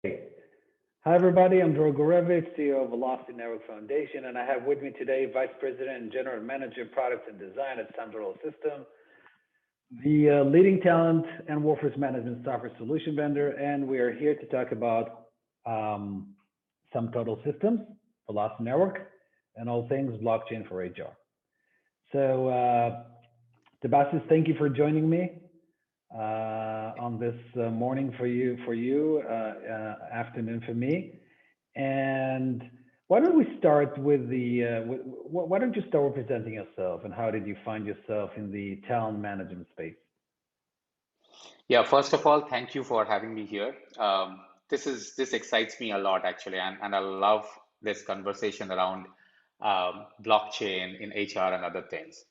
Hi, everybody. I'm Dror Gurevich, CEO of Velocity Network Foundation, and I have with me today Vice President and General Manager, Products and Design at SumTotal Systems, the leading talent and workforce management software solution vendor. And we are here to talk about SumTotal Systems, Velocity Network, and all things blockchain for HR. So, Debasis, thank you for joining me on this morning for you, afternoon for me. And why don't we start with why don't you start with presenting yourself and how did you find yourself in the talent management space? Yeah, first of all, thank you for having me here. This excites me a lot actually, and I love this conversation around blockchain in HR and other things.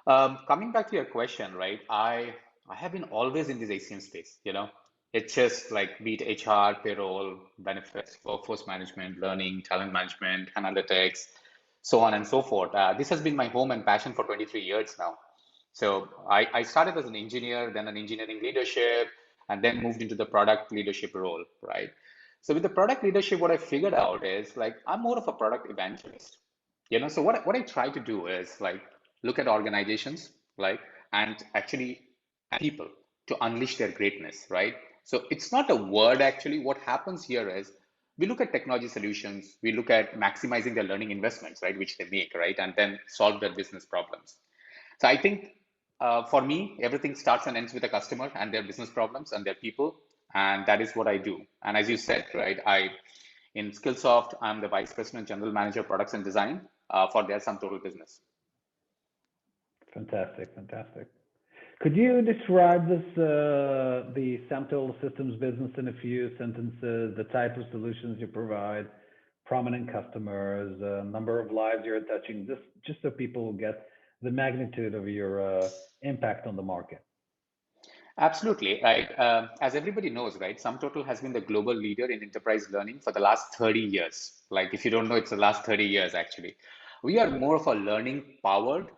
Coming back to your question, right? I have been always in this HCM space, It's just like be it HR, payroll, benefits, workforce management, learning, talent management, analytics, so on and so forth. This has been my home and passion for 23 years now. So I started as an engineer, then an engineering leadership, and then moved into the product leadership role, right? So with the product leadership, what I figured out is like I'm more of a product evangelist. So what I try to do is like look at organizations, like and actually people to unleash their greatness, right? So it's not a word actually. What happens here is we look at technology solutions, we look at maximizing their learning investments, right, which they make, right, and then solve their business problems. So I think for me, everything starts and ends with a customer and their business problems and their people, and that is what I do. And as you said, right, in Skillsoft, I'm the Vice President, General Manager, Products and Design for their SumTotal business. Fantastic, fantastic. Could you describe the SumTotal Systems business in a few sentences, the type of solutions you provide, prominent customers, number of lives you're touching, just so people will get the magnitude of your impact on the market? Absolutely. Right. As everybody knows, right, SumTotal has been the global leader in enterprise learning for the last 30 years. Like, if you don't know, it's the last 30 years, actually. We are more of a learning powered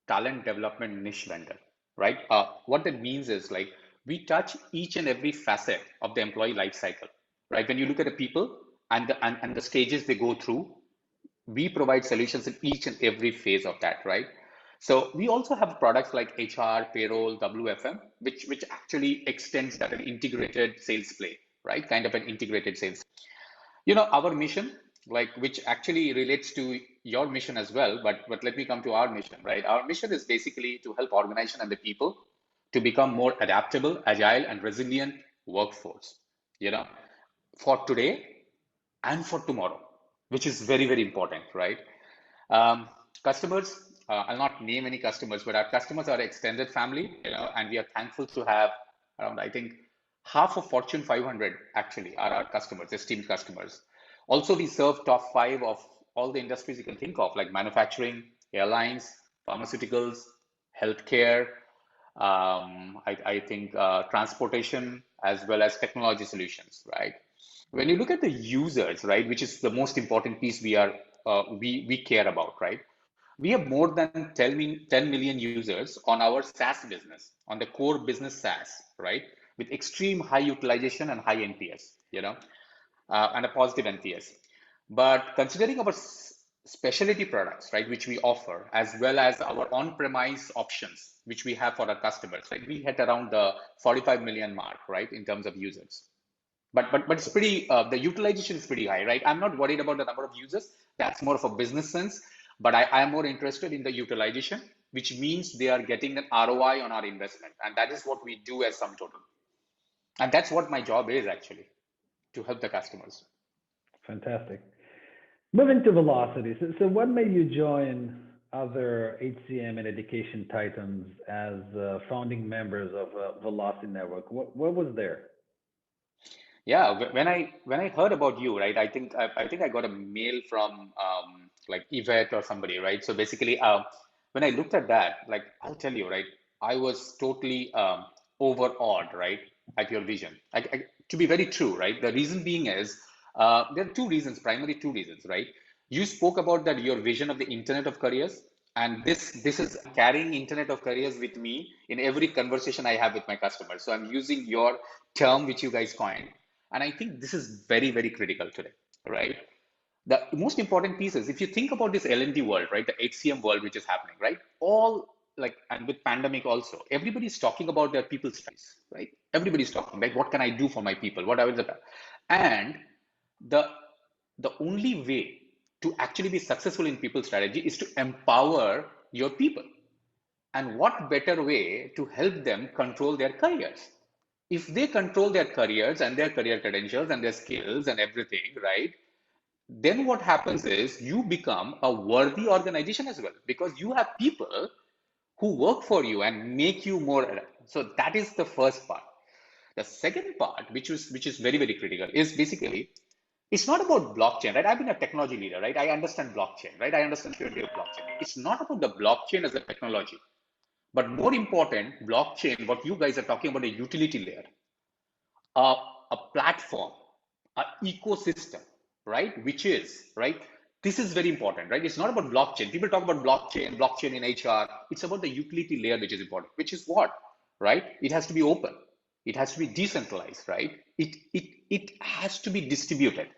talent development niche vendor, right? What that means is like we touch each and every facet of the employee life cycle, right? When you look at the people and the stages they go through, we provide solutions in each and every phase of that, right? So we also have products like HR, payroll, WFM, which actually extends that an integrated sales play, right? Kind of an integrated sales. Our mission, like which actually relates to your mission as well, but let me come to our mission, right? Our mission is basically to help organization and the people to become more adaptable, agile, and resilient workforce, for today and for tomorrow, which is very, very important, right? Customers, I'll not name any customers, but our customers are extended family, and we are thankful to have around, I think, half of Fortune 500 actually are our customers, esteemed customers. Also, we serve top 5 of all the industries you can think of, like manufacturing, airlines, pharmaceuticals, healthcare, I think transportation, as well as technology solutions, right? When you look at the users, right, which is the most important piece we care about, right? We have more than 10 million users on our SaaS business, on the core business SaaS, right? With extreme high utilization and high NPS, and a positive NPS. But considering our specialty products, right, which we offer, as well as our on-premise options, which we have for our customers, right, we hit around the 45 million mark, right, in terms of users. But it's pretty, the utilization is pretty high, right? I'm not worried about the number of users. That's more of a business sense. But I am more interested in the utilization, which means they are getting an ROI on our investment. And that is what we do as SumTotal. And that's what my job is actually, to help the customers. Fantastic. Moving to Velocity. So what made you join other HCM and education titans as founding members of Velocity Network? What was there? Yeah, when I heard about you, right? I think I got a mail from like Yvette or somebody, right? So basically, when I looked at that, like I'll tell you, right, I was totally overawed, right, at your vision. To be very true, right? The reason being is there are two reasons, primarily two reasons, right? You spoke about that your vision of the Internet of Careers, and this is carrying Internet of Careers with me in every conversation I have with my customers. So I'm using your term which you guys coined. And I think this is very, very critical today, right? The most important piece is if you think about this L&D world, right, the HCM world, which is happening, right? All like, and with pandemic also, everybody's talking about their people strategies, right? Everybody's talking, like, what can I do for my people? What I will, and the the only way to actually be successful in people strategy is to empower your people. And what better way to help them control their careers? If they control their careers and their career credentials and their skills and everything, right? Then what happens is you become a worthy organization as well because you have people who work for you and make you more. So that is the first part. The second part, which is very, very critical, is basically it's not about blockchain, right? I've been a technology leader, right? I understand blockchain, right? I understand theory of blockchain. It's not about the blockchain as a technology, but more important, blockchain, what you guys are talking about, a utility layer, a platform, an ecosystem, right? Which is, right? This is very important, right? It's not about blockchain. People talk about blockchain, blockchain in HR. It's about the utility layer, which is important, which is what, right? It has to be open. It has to be decentralized, right? It has to be distributed,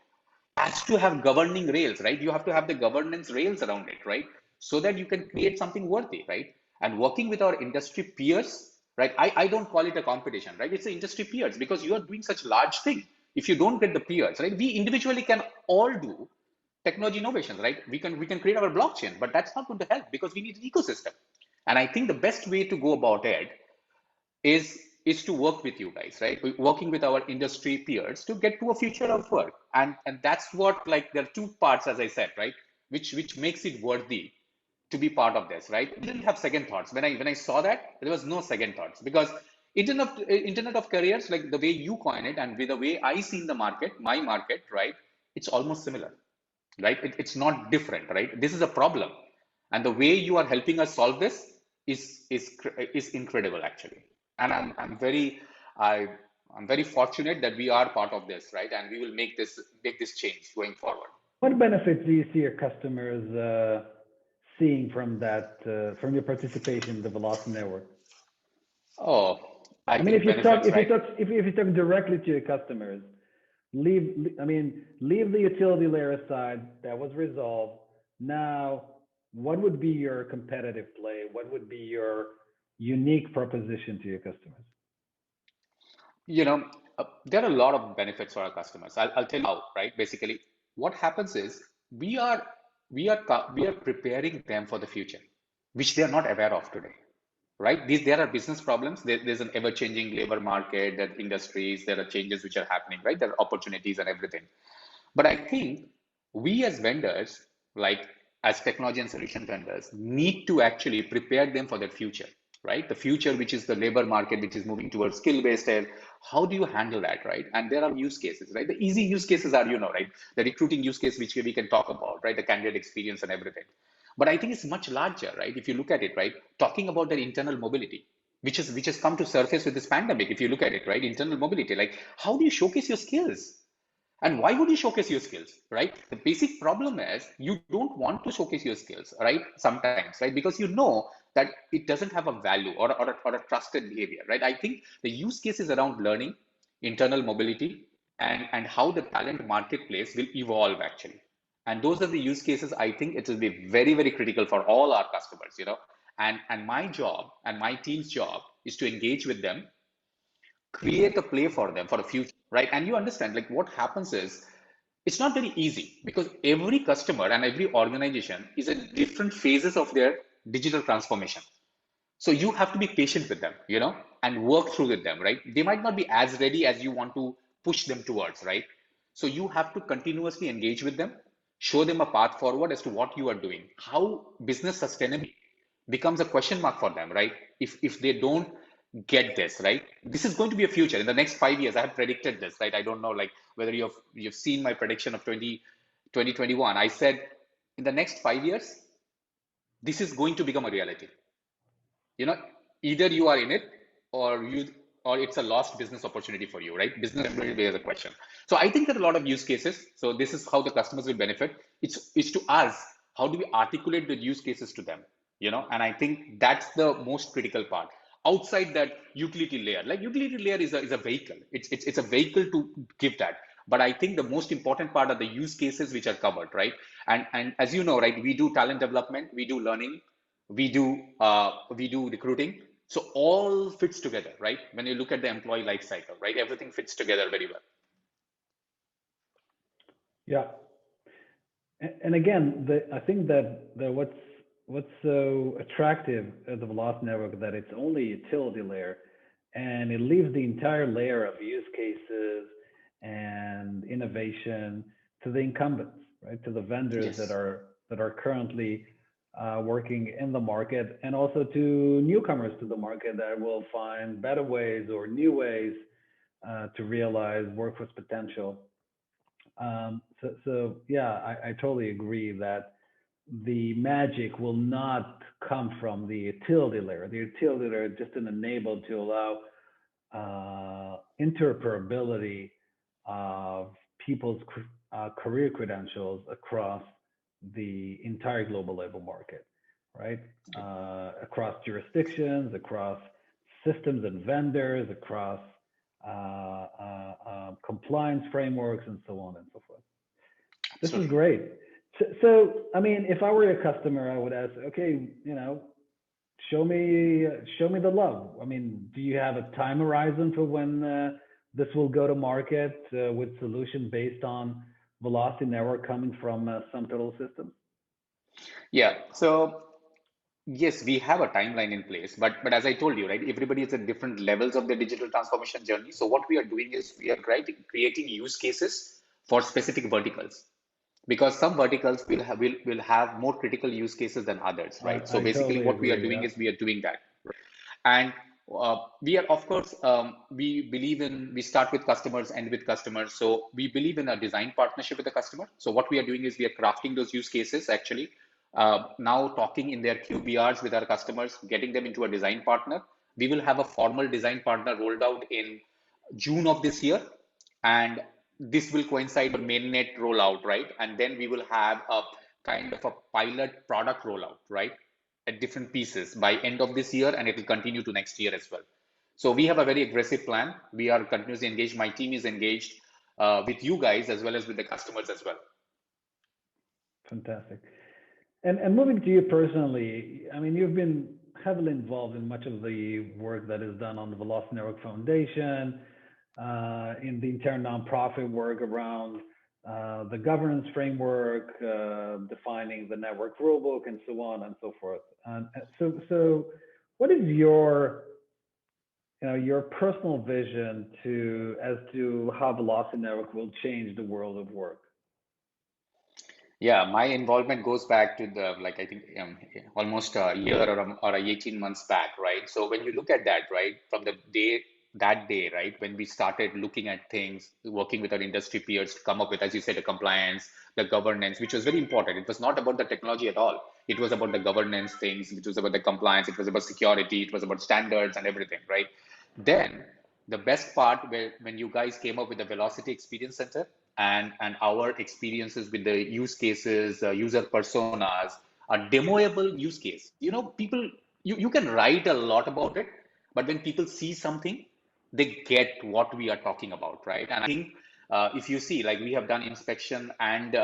has to have governing rails, right? You have to have the governance rails around it, right? So that you can create something worthy, right? And working with our industry peers, right? I don't call it a competition, right? It's the industry peers because you are doing such large thing. If you don't get the peers, right? We individually can all do technology innovations, right? We can create our blockchain, but that's not going to help because we need an ecosystem. And I think the best way to go about it is to work with you guys, right? Working with our industry peers to get to a future of work. And that's what, like, there are two parts, as I said, right? Which makes it worthy to be part of this, right? I didn't have second thoughts. When I saw that, there was no second thoughts because Internet of Careers, like the way you coin it and with the way I see in the market, my market, right? It's almost similar, right? It's not different, right? This is a problem. And the way you are helping us solve this is incredible, actually. And I, I'm very fortunate that we are part of this, right? And we will make this change going forward. What benefits do you see your customers seeing from that, from your participation in the Velocity network? Oh, I I mean, think benefits, right? if you talk directly to your customers, leave the utility layer aside. That was resolved. Now, what would be your competitive play? What would be your unique proposition to your customers? You know, there are a lot of benefits for our customers. I'll tell you how, right? Basically, what happens is we are we are preparing them for the future, which they are not aware of today, right? There are business problems. There's an ever-changing labor market, there are industries, there are changes which are happening, right? There are opportunities and everything. But I think we as vendors, like as technology and solution vendors, need to actually prepare them for their future, right? The future, which is the labor market, which is moving towards skill-based. How do you handle that, right? And there are use cases, right? The easy use cases are, right? The recruiting use case, which we can talk about, right? The candidate experience and everything. But I think it's much larger, right? If you look at it, right? Talking about their internal mobility, which has come to surface with this pandemic. If you look at it, right? Internal mobility, like how do you showcase your skills? And why would you showcase your skills, right? The basic problem is you don't want to showcase your skills, right? Sometimes, right? Because you know that it doesn't have a value or a trusted behavior, right? I think the use cases around learning, internal mobility, and how the talent marketplace will evolve actually. And those are the use cases I think it will be very, very critical for all our customers. And my job and my team's job is to engage with them, create a play for them for the future, right? And you understand, like what happens is it's not very easy because every customer and every organization is at different phases of their digital transformation. So you have to be patient with them, and work through with them, right? They might not be as ready as you want to push them towards, right? So you have to continuously engage with them, show them a path forward as to what you are doing, how business sustainability becomes a question mark for them, right? If they don't get this, right? This is going to be a future in the next 5 years. I have predicted this, right? I don't know, like whether you've seen my prediction of 2021. I said in the next 5 years, this is going to become a reality. you know Either you are in it or it's a lost business opportunity for you, right? Business opportunity is a question. So I think there are a lot of use cases. So this is how the customers will benefit. It's to us, how do we articulate the use cases to them? And I think that's the most critical part. outside that utility layer. Like utility layer is a vehicle. It's a vehicle to give that. But I think the most important part are the use cases which are covered, right? And as you know, right, we do talent development, we do learning, we do recruiting. So all fits together, right? When you look at the employee life cycle, right? Everything fits together very well. Yeah. And again, I think that what's so attractive at the Velocity Network that it's only a utility layer, and it leaves the entire layer of use cases and innovation to the incumbents, right? To the vendors Yes. that are currently working in the market, and also to newcomers to the market that will find better ways or new ways to realize workforce potential. So yeah, I totally agree that the magic will not come from the utility layer. The utility layer is just an enable to allow interoperability of people's career credentials across the entire global labor market, right? Across jurisdictions, across systems and vendors, across compliance frameworks, and so on and so forth. This is Absolutely. great. So, I mean, if I were a customer, I would ask, okay, show me the love. I mean, do you have a time horizon for when this will go to market with solution based on Velocity Network coming from SumTotal Systems? Yeah. So yes, we have a timeline in place, but as I told you, right, everybody is at different levels of their digital transformation journey. So what we are doing is we are creating use cases for specific verticals, because some verticals will have more critical use cases than others, right? So I basically, totally what we are agree. doing Yeah, is we are doing that, and we are, of course, we start with customers, end with customers. So we believe in a design partnership with the customer. So what we are doing is we are crafting those use cases actually, now talking in their QBRs with our customers, getting them into a design partner. We will have a formal design partner rolled out in June of this year, and this will coincide with mainnet rollout, right? And then we will have a kind of a pilot product rollout, right, at different pieces by end of this year, and it will continue to next year as well. So we have a very aggressive plan. We are continuously engaged. My team is engaged with you guys as well as with the customers as well. fantastic. And moving to you personally, I mean, you've been heavily involved in much of the work that is done on the Velocity Network Foundation, in the entire nonprofit work around the governance framework, defining the network rulebook, and so on and so forth. And so, what is your personal vision as to how Velocity Network will change the world of work? Yeah, my involvement goes back to the, like, I think almost a year or 18 months back, right? So when you look at that, right, from that day, right, when we started looking at things, working with our industry peers to come up with, as you said, the compliance, the governance, which was very important. It was not about the technology at all. It was about the governance things, it was about the compliance, it was about security, it was about standards and everything, right? Then the best part when you guys came up with the Velocity Experience Center and our experiences with the use cases, user personas, a demoable use case. You know, people, you can write a lot about it, but when people see something, they get what we are talking about, right? And I think if you see, like we have done inspection and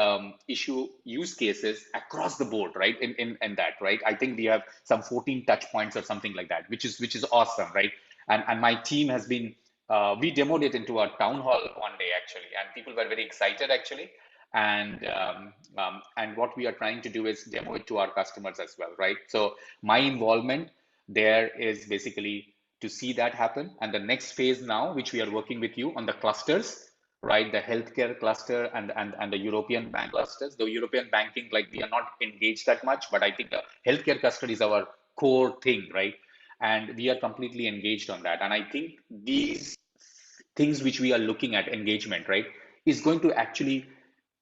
issue use cases across the board, right? In that, right? I think we have some 14 touch points or something like that, which is awesome, right? And my team has been we demoed it into a town hall one day actually, and people were very excited actually. And what we are trying to do is demo it to our customers as well, right? So my involvement there is basically to see that happen. And the next phase now, which we are working with you on the clusters, right? The healthcare cluster and the European bank clusters. The European banking, like we are not engaged that much, but I think the healthcare cluster is our core thing, right? And we are completely engaged on that. And I think these things which we are looking at engagement, right, is going to actually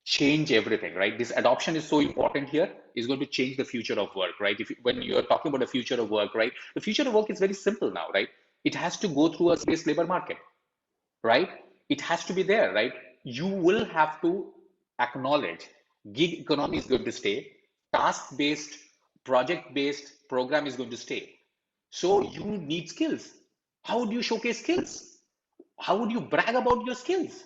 change everything, right? This adoption is so important here, is going to change the future of work, right? When you're talking about the future of work, right, the future of work is very simple now, right? It has to go through a space labor market, right? It has to be there, right? You will have to acknowledge gig economy is going to stay, task based, project based program is going to stay. So you need skills. How do you showcase skills? How would you brag about your skills?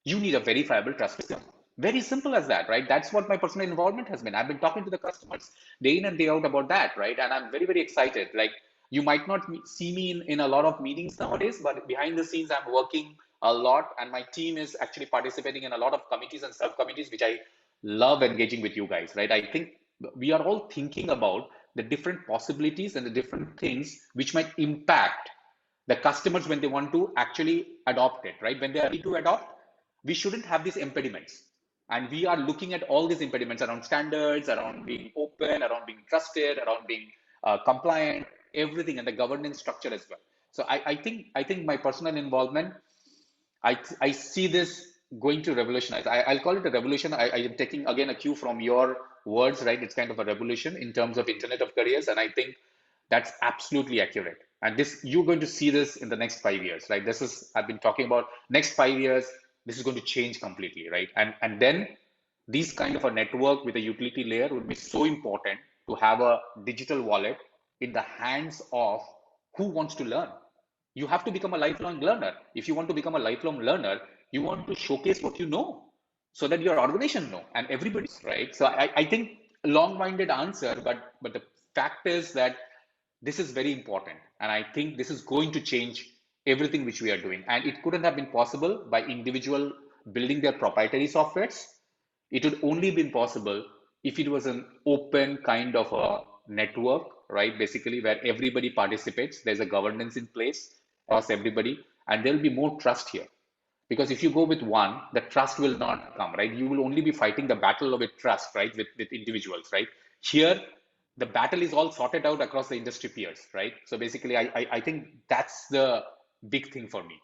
You need a verifiable trust system. Very simple as that, right? That's what my personal involvement has been. I've been talking to the customers day in and day out about that, right? And I'm very, very excited. Like, you might not see me in a lot of meetings nowadays, but behind the scenes, I'm working a lot, and my team is actually participating in a lot of committees and subcommittees, which I love engaging with you guys, right? I think we are all thinking about the different possibilities and the different things which might impact the customers when they want to actually adopt it, right? When they are ready to adopt, we shouldn't have these impediments. And we are looking at all these impediments around standards, around being open, around being trusted, around being compliant, everything, and the governance structure as well. So I think my personal involvement, I see this going to revolutionize. I'll call it a revolution. I am taking again a cue from your words, right? It's kind of a revolution in terms of Internet of Careers, and I think that's absolutely accurate. And this, you're going to see this in the next 5 years, right? This is, I've been talking about next 5 years. This is going to change completely, right? And then these kind of a network with a utility layer would be so important to have a digital wallet in the hands of who wants to learn. You have to become a lifelong learner. If you want to become a lifelong learner, you want to showcase what you know so that your organization know and everybody's right. So I think long-winded answer, but the fact is that this is very important. And I think this is going to change everything which we are doing. And it couldn't have been possible by individual building their proprietary softwares. It would only been possible if it was an open kind of a network, right? Basically, where everybody participates, there's a governance in place across everybody, and there'll be more trust here. Because if you go with one, the trust will not come, right? You will only be fighting the battle of trust, right? With individuals, right? Here, the battle is all sorted out across the industry peers, right? So basically, I think that's the big thing for me.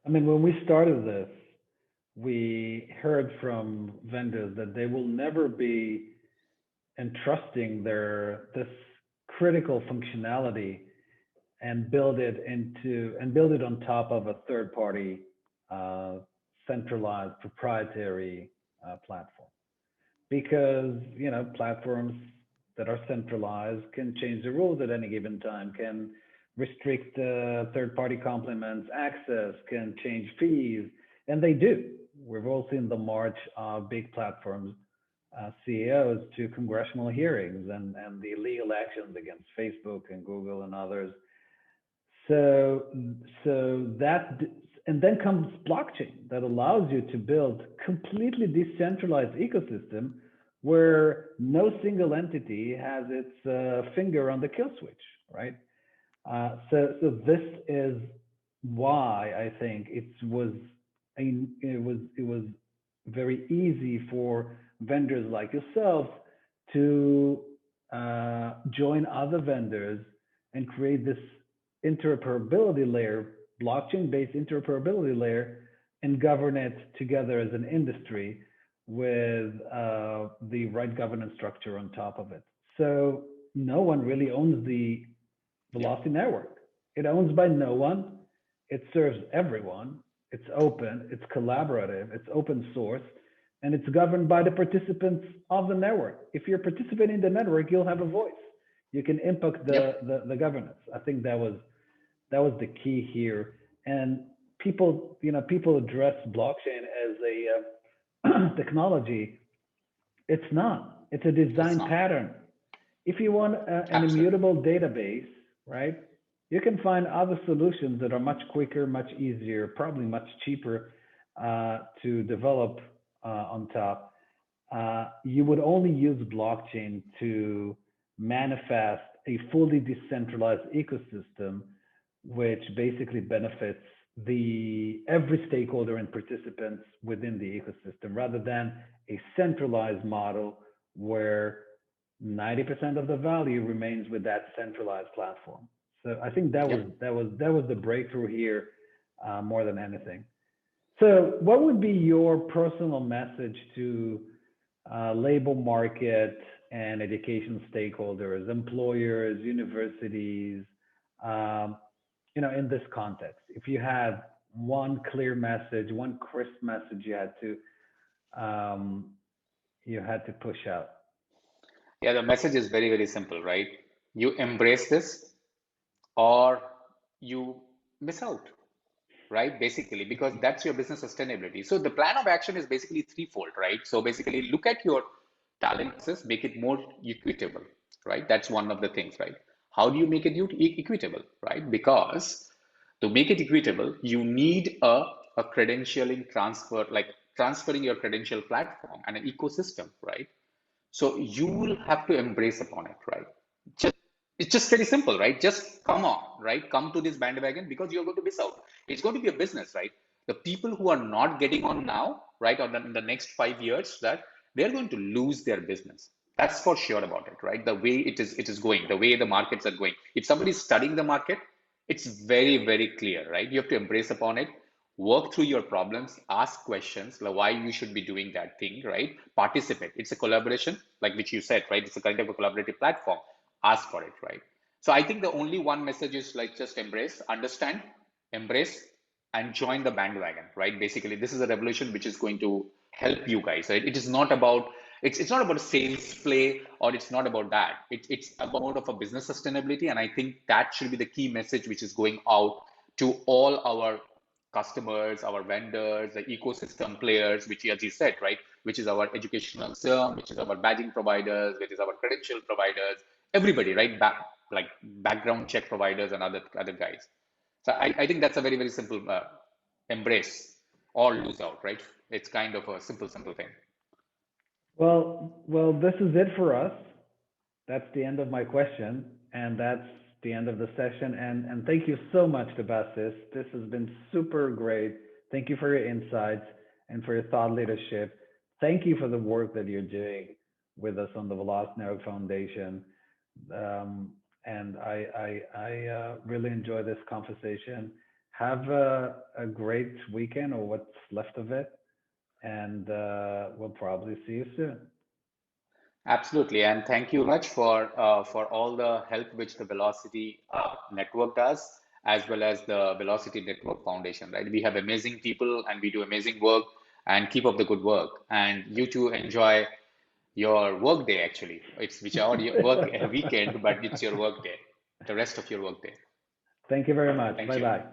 I mean, when we started this, we heard from vendors that they will never be entrusting this critical functionality and build it on top of a third party uh, centralized proprietary platform, because platforms that are centralized can change the rules at any given time, can restrict third party complements access, can change fees, and they do. We've all seen the march of big platforms CEOs to congressional hearings and the legal actions against Facebook and Google and others. So, so that, and then comes blockchain that allows you to build completely decentralized ecosystem where no single entity has its finger on the kill switch, right? So this is why I think it was very easy for vendors like yourself to join other vendors and create this interoperability layer, blockchain-based interoperability layer, and govern it together as an industry with the right governance structure on top of it. So no one really owns the Yeah. Velocity network. It owns by no one. It serves everyone. It's open. It's collaborative. It's open source, and it's governed by the participants of the network. If you're participating in the network, you'll have a voice. You can impact Yep. the governance. I think that was the key here. And people address blockchain as a technology. It's not. It's a It's design not. pattern. If you want an Absolutely. immutable database, right, you can find other solutions that are much quicker, much easier, probably much cheaper to develop on top. You would only use blockchain to manifest a fully decentralized ecosystem, which basically benefits the every stakeholder and participants within the ecosystem, rather than a centralized model where 90% of the value remains with that centralized platform. So I think that was Yep. that was that was the breakthrough here more than anything. So what would be your personal message to labor market and education stakeholders, employers, universities, um, in this context? If you had one clear message, one crisp message um, you had to push out. Yeah, the message is very, very simple, right? You embrace this or you miss out, right? Basically, because that's your business sustainability. So the plan of action is basically threefold, right? So basically, look at your talent access, make it more equitable, right? That's one of the things, right? How do you make it equitable, right? Because to make it equitable, you need a credentialing transfer, like transferring your credential platform and an ecosystem, right? So you will have to embrace upon it, right? Just, it's just very simple, right? Just come on, right? Come to this bandwagon because you're going to miss out. It's going to be a business, right? The people who are not getting on now, right, or in the next 5 years, that they're going to lose their business. That's for sure about it, right? The way it is going, the way the markets are going. If somebody's studying the market, it's very, very clear, right? You have to embrace upon it, work through your problems, ask questions, like why you should be doing that thing, right? Participate. It's a collaboration, like which you said, right? It's a kind of a collaborative platform. Ask for it, right? So I think the only one message is like just embrace, understand, embrace, and join the bandwagon, right? Basically, this is a revolution which is going to help you guys, right? It is not about it's not about a sales play or it's not about that. It's about of a business sustainability, and I think that should be the key message which is going out to all our customers, our vendors, the ecosystem players, which as you said, right, which is our educational system, which is our badging providers, which is our credential providers, everybody, right, like background check providers and other guys. So I think that's a very, very simple embrace or lose out, right? It's kind of a simple thing. Well, this is it for us. That's the end of my question, and that's the end of the session. And thank you so much, Debasis. This has been super great. Thank you for your insights and for your thought leadership. Thank you for the work that you're doing with us on the Velocity Network Foundation. And I really enjoy this conversation. Have a great weekend or what's left of it, and we'll probably see you soon. Absolutely, and thank you much for all the help which the Velocity network does, as well as the Velocity Network Foundation. Right, we have amazing people, and we do amazing work. And keep up the good work. And you too enjoy your work day. Actually, it's whichever your work weekend, but it's your work day, the rest of your work day. Thank you very much. Thank Bye you. bye.